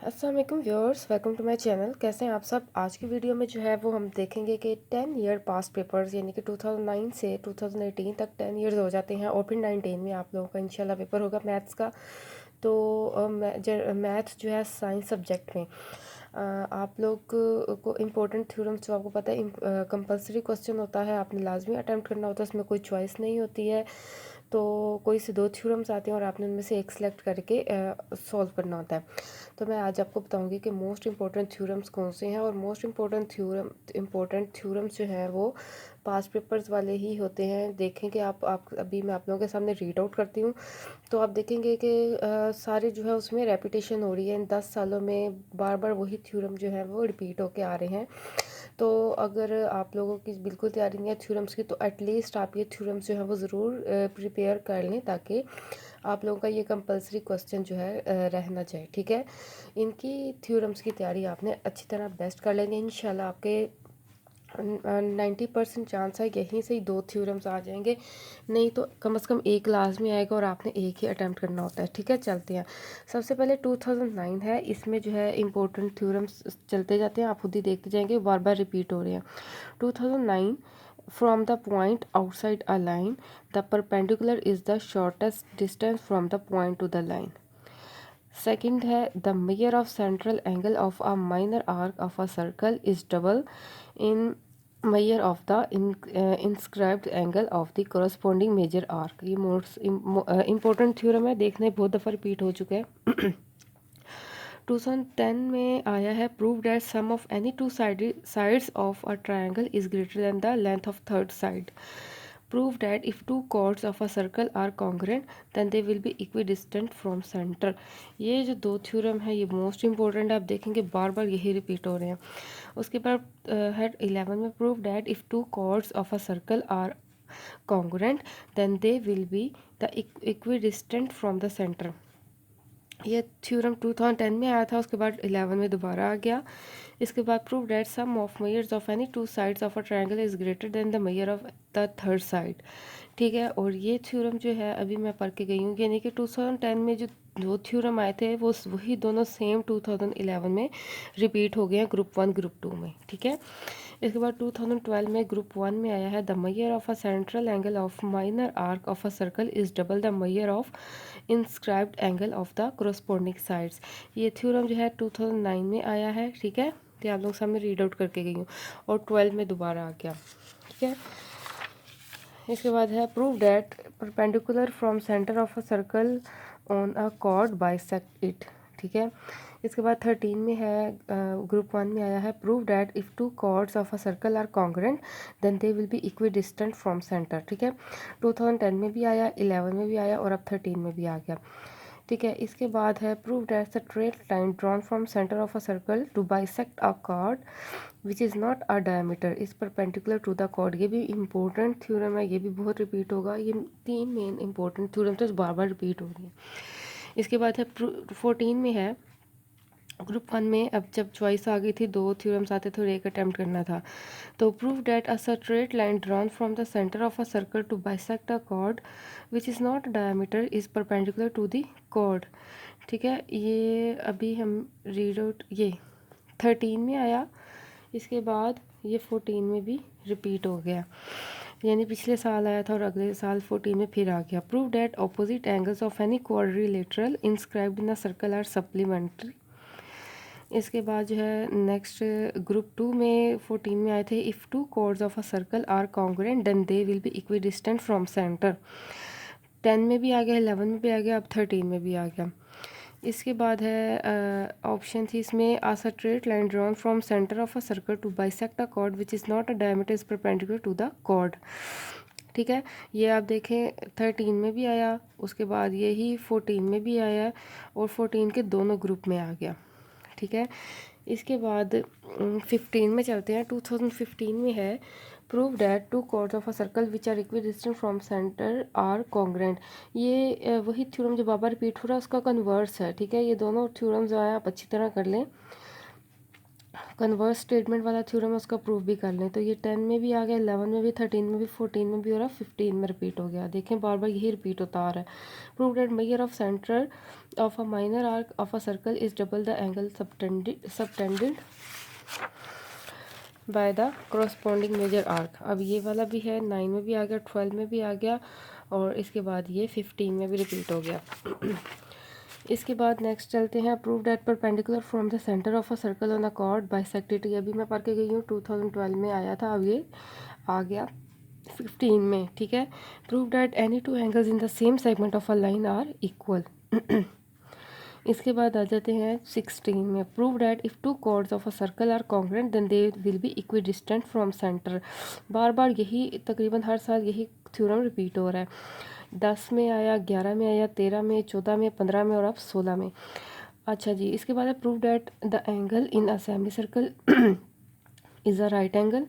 अस्सलाम वालेकुम viewers, welcome to my channel. कैसे हैं आप सब। आज की वीडियो में जो है वो हम देखेंगे कि 10 ईयर पास्ट पेपर्स यानी कि 2009 से 2018 तक 10 ईयर्स हो जाते हैं और फिर 19 में आप लोगों का इंशाल्लाह पेपर होगा मैथ्स का। तो मैथ जो है साइंस सब्जेक्ट में आप लोग को इम्पोर्टेंट थ्योरम्स जो आपको पता है कंपलसरी क्वेश्चन होता है, आपने लाजमी अटैम्प्ट करना होता है, उसमें कोई चॉइस नहीं होती है। तो कोई से दो थ्योरम्स आते हैं और आपने उनमें से एक सिलेक्ट करके सॉल्व करना होता है। तो मैं आज आपको बताऊंगी कि मोस्ट इंपॉर्टेंट थ्योरम्स कौन से हैं, और मोस्ट इंपॉर्टेंट थ्योरम्स जो हैं वो पास्ट पेपर्स वाले ही होते हैं। देखें कि आप अभी मैं आप लोगों के सामने रीड आउट करती हूँ, तो आप देखेंगे कि सारे जो है उसमें रेपिटेशन हो रही है। इन 10 सालों में बार बार वही थ्योरम जो है वो रिपीट होके आ रहे हैं। तो अगर आप लोगों की बिल्कुल तैयारी नहीं है थ्योरम्स की, तो एटलीस्ट आप ये थ्योरम्स जो है वो ज़रूर प्रिपेयर कर लें, ताकि आप लोगों का ये कंपलसरी क्वेश्चन जो है रह ना जाए। ठीक है, इनकी थ्योरम्स की तैयारी आपने अच्छी तरह बेस्ट कर लेनी है। इंशाल्लाह आपके 90% चांस है यहीं से ही दो थ्योरम्स आ जाएंगे, नहीं तो कम से कम एक लाजमी आएगा और आपने एक ही अटैम्प्ट करना होता है। ठीक है, चलते हैं। सबसे पहले 2009 है, इसमें जो है इंपॉर्टेंट थ्योरम्स चलते जाते हैं, आप खुद ही देखते जाएंगे, बार बार रिपीट हो रहे हैं। 2009, from the point outside a line, the perpendicular is the shortest distance from the point to the line. Second है, the measure of central angle of a minor arc of a circle is double in measure of the inscribed angle of the corresponding major arc। ये most important theorem है, देखने बहुत दफ़ा repeat हो चुका है। 2010 में आया है, prove that sum of any two sides of a triangle is greater than the length of third side. Prove that if two chords of a circle are congruent then they will be equidistant from centre. ये जो दो theorem है ये most important है, आप देखेंगे बार बार यही रिपीट हो रहे हैं। उसके बाद है 11 में, prove that if two chords of a circle are congruent then they will be the equidistant from the center। ये थ्योरम 2010 में आया था, उसके बाद 11 में दोबारा आ गया। इसके बाद prove that sum of measures of any two sides of a triangle is greater than the measure of the third side. ठीक है, और ये थ्योरम जो है अभी मैं पढ़ के गई हूँ, यानी कि 2010 में जो दो थ्योरम आए थे वो वही दोनों सेम 2011 में रिपीट हो गए हैं, ग्रुप 1 ग्रुप 2 में। ठीक है, इसके बाद 2012 में ग्रुप 1 में आया है, the measure of a central angle of minor arc of a circle is double the measure of inscribed angle of the corresponding sides. ये थ्योरम जो है 2009 में आया है। ठीक है, तो आप लोग सामने रीड आउट करके गई हूँ, और 12 में दोबारा आ गया। ठीक है, इसके बाद है, prove that perpendicular from centre of a circle on a cord bisect it. ठीक है, इसके बाद 13 में है, ग्रुप 1 में आया है, prove that if two chords of a circle are congruent then they will be equidistant from centre. ठीक है, 2010 में भी आया, 11 में भी आया, और अब 13 में भी आ गया। ठीक है, इसके बाद है, prove that the straight line drawn from centre of a circle to bisect a chord which is not a diameter is perpendicular to the chord. ये भी इंपॉर्टेंट थ्योरम है, ये भी बहुत रिपीट होगा। ये तीन मेन इंपॉर्टेंट थ्योरम तो बार बार रिपीट हो रही है। इसके बाद है 14 में है, ग्रुप 1 में अब जब चॉइस आ गई थी, दो थ्योरम्स आते थे और एक अटैम्प्ट करना था, तो prove that a straight line drawn from the centre of a circle to bisect a chord which is not diameter is perpendicular to the chord. ठीक है, ये अभी हम रीड आउट, ये 13 में आया, इसके बाद ये 14 में भी रिपीट हो गया, यानी पिछले साल आया था और अगले साल 14 में फिर आ गया। Prove that opposite angles of any quadrilateral inscribed in a circle are supplementary. इसके बाद जो है नेक्स्ट, ग्रुप 2 में 14 में आए थे, if two chords of a circle are congruent then they will be equidistant from centre. 10 में भी आ गया, 11 में भी आ गया, अब 13 में भी आ गया। इसके बाद है ऑप्शन थी इसमें, a straight line drawn from centre of a circle to bisect a chord which is not a diameter is perpendicular to the chord. ठीक है, ये आप देखें 13 में भी आया, उसके बाद यही 14 में भी आया, और 14 के दोनों ग्रुप में आ गया। ठीक है, इसके बाद 15 में चलते हैं। 2015 में है, prove that two chords of a circle which are equidistant from centre are congruent. ये वही थ्योरम जो बाबा रिपीट हो रहा है उसका कन्वर्स है। ठीक है, ये दोनों थ्योरम्स जो है आप अच्छी तरह कर लें, कन्वर्स स्टेटमेंट वाला थ्योरम उसका प्रूव भी कर लें। तो ये 10 में भी आ गया, 11 में भी, 13 में भी, 14 में भी और अब 15 में रिपीट हो गया। देखें बार बार यही रिपीट होता आ रहा है। Prove that measure of centre of a minor arc of a circle is double the angle subtended by the corresponding major arc. अब ये वाला भी है, 9 में भी आ गया, 12 में भी आ गया और इसके बाद ये 15 में भी रिपीट हो गया। इसके बाद नेक्स्ट चलते हैं। Prove that perpendicular from the centre of a circle on a cord bisected. ये अभी मैं पढ़ के गई हूँ, 2012 में आया था, अब ये आ गया 15 में। ठीक है। Prove that any two angles in the same segment of a line are equal. इसके बाद आ जाते हैं 16 में। Prove that if two chords of a circle are congruent then they will be equidistant from centre. बार बार यही तकरीबन हर साल यही थ्योरम रिपीट हो रहा है। 10 में आया, 11 में आया, 13 में, 14 में, 15 में और अब 16 में। अच्छा जी, इसके बाद है prove that the angle in a semi circle is a right angle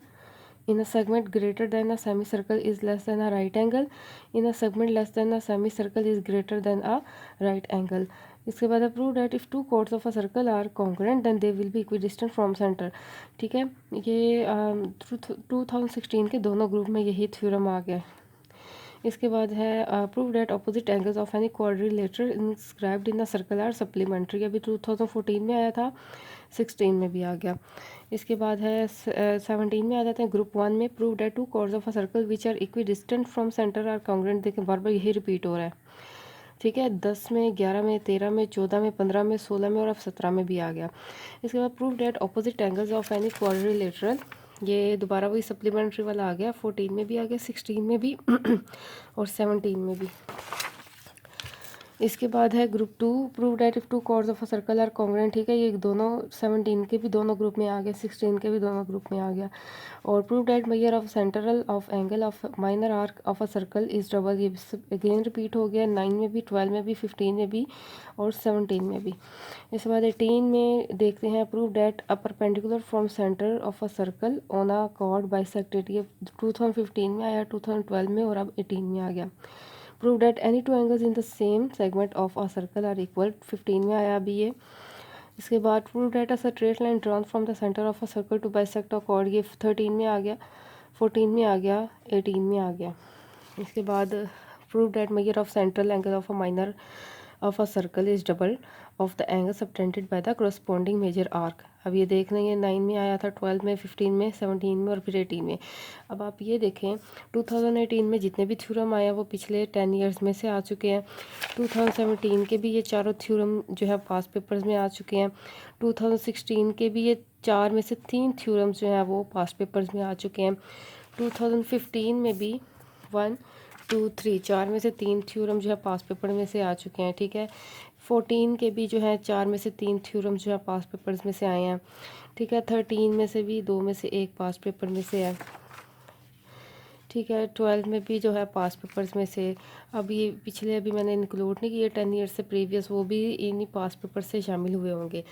in a segment greater than a semicircle is less than a right angle, in a segment less than a semicircle is greater than a right angle. इसके बाद prove that if two chords of a circle are congruent then they will be equidistant from centre. ठीक है, ये 2016 के दोनों group में यही theorem आ गया। इसके बाद है prove that opposite angles of any quadrilateral inscribed in the circle are supplementary. अभी 2014 में आया था, 16 में भी आ गया। इसके बाद है 17 में आ जाते हैं ग्रुप 1 में। Prove that two chords of a circle which are equidistant from centre are congruent. देखें बार बार यही रिपीट हो रहा है। ठीक है, 10 में, 11 में, 13 में, 14 में, 15 में, 16 में और अब 17 में भी आ गया। इसके बाद prove that opposite angles of any quadrilateral, ये दोबारा वही सप्लीमेंट्री वाला आ गया, 14 में भी आ गया, 16 में भी और 17 में भी। इसके बाद है group 2। Prove that if two chords of a circle are congruent. ठीक है, ये दोनों 17 के भी दोनों ग्रुप में आ गया, 16 के भी दोनों ग्रुप में आ गया। और prove that measure of central of angle of minor arc of a circle is double. ये अगेन रिपीट हो गया, 9 में भी, 12 में भी, 15 में भी और 17 में भी। इसके बाद 18 में देखते हैं। Prove that a perpendicular from centre of a circle on a cord bisected. ये 2015 में आया, 2012 में और अब 18 में आ गया। Prove that any two angles in the same segment of a circle are equal, 15 में आया अभी ये। इसके बाद prove that a straight line drawn from the centre of a circle to bisect a chord, ये 13 में आ गया, 14 में आ गया, 18 में आ गया। इसके बाद prove that measure of central angle of a minor of a circle is double of the angle subtended by the corresponding major arc. अब ये देख लेंगे, 9 में आया था, 12 में, 15 में, 17 में और फिर 18 में। अब आप ये देखें, 2018 में जितने भी थ्योरम आया वो पिछले 10 ईयर्स में से आ चुके हैं। 2017 के भी ये चारों थ्योरम जो है पास पेपर्स में आ चुके हैं। 2016 के भी ये 4 में से 3 थ्योरम्स जो हैं वो पास पेपर्स में आ चुके हैं। 2015 में भी 1, 2, 3, 4 में से 3 थ्योरम जो है पास पेपर में से आ चुके हैं। ठीक है, 14 के भी जो है 4 में से 3 थ्योरम जो है पास पेपर्स में से आए हैं। ठीक है, 13 में से भी 2 में से 1 पास पेपर में से है। ठीक है, 12 में भी जो है पास पेपर्स में से, अब ये पिछले अभी मैंने इंक्लूड नहीं किए 10 ईयर से प्रीवियस, वो भी इन्हीं पास पेपर से शामिल हुए होंगे।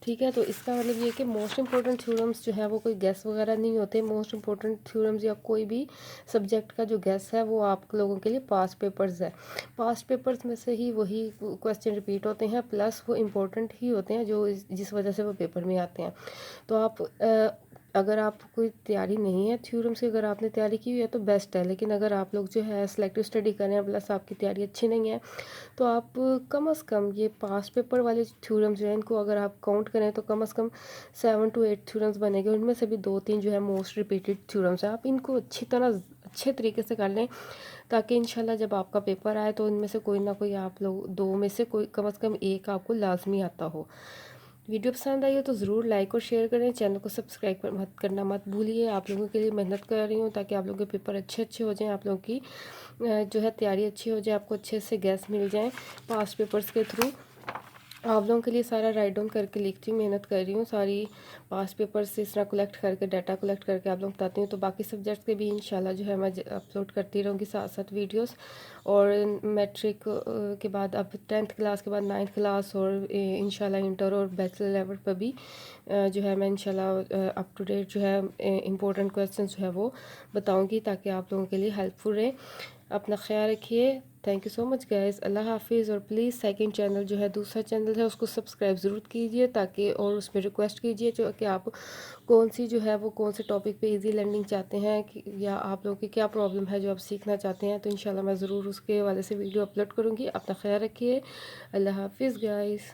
ठीक है, तो इसका मतलब ये कि मोस्ट इंपॉर्टेंट थ्योरम्स जो है वो कोई गैस वगैरह नहीं होते। मोस्ट इंपॉर्टेंट थ्योरम्स या कोई भी सब्जेक्ट का जो गैस है वो आप लोगों के लिए पास पेपर्स है। पास पेपर्स में से ही वही क्वेश्चन रिपीट होते हैं, प्लस वो इम्पोर्टेंट ही होते हैं जो जिस वजह से वो पेपर में आते हैं। तो आप अगर आप कोई तैयारी नहीं है थ्योरम्स की, अगर आपने तैयारी की हुई है तो बेस्ट है। लेकिन अगर आप लोग जो है सिलेक्टिव स्टडी कर रहे हैं प्लस आपकी तैयारी अच्छी नहीं है, तो आप कम से कम ये पास पेपर वाले थ्योरम्स जो हैं इनको अगर आप काउंट करें तो कम से कम 7 to 8 थ्योरम्स बनेंगे। उनमें से भी 2-3 जो है मोस्ट रिपीटेड थ्योरम्स हैं। आप इनको अच्छे तरीके से कर लें ताकि इंशाल्लाह जब आपका पेपर आए तो इनमें से कोई ना कोई आप लोग 2 में से कोई कम से कम एक आपको लाजमी आता हो। वीडियो पसंद आई हो तो ज़रूर लाइक और शेयर करें। चैनल को सब्सक्राइब करना मत भूलिए। आप लोगों के लिए मेहनत कर रही हूँ ताकि आप लोगों के पेपर अच्छे हो जाएं, आप लोगों की जो है तैयारी अच्छी हो जाए, आपको अच्छे से गैस मिल जाए पास पेपर्स के थ्रू। आप लोगों के लिए सारा राइट डाउन करके लिखती हूँ, मेहनत कर रही हूँ सारी पास पेपर से इस तरह कलेक्ट करके डाटा कलेक्ट करके आप लोग बताती हूँ। तो बाकी सब्जेक्ट के भी इंशाल्लाह जो है मैं अपलोड करती रहूँगी साथ साथ वीडियोस। और मैट्रिक के बाद अब 10th क्लास के बाद 9th क्लास और इंशाल्लाह इंटर और बैचलर लेवल पर भी जो है मैं इंशाल्लाह अप टू डेट जो है इम्पोर्टेंट क्वेश्चन जो है वो बताऊँगी ताकि आप लोगों के लिए हेल्पफुल रहे। अपना ख्याल रखिए। Thank you so much guys, अल्लाह हाफिज़। और प्लीज़ सेकंड चैनल जो है, दूसरा चैनल है, उसको सब्सक्राइब ज़रूर कीजिए, ताकि और उसमें रिक्वेस्ट कीजिए जो कि आप कौन सी जो है वो कौन से टॉपिक पे इजी लर्निंग चाहते हैं कि या आप लोगों की क्या प्रॉब्लम है जो आप सीखना चाहते हैं। तो इंशाल्लाह मैं ज़रूर उसके वाले से वीडियो अपलोड करूँगी। अपना ख्याल रखिए। अल्लाह हाफिज़ गाइस।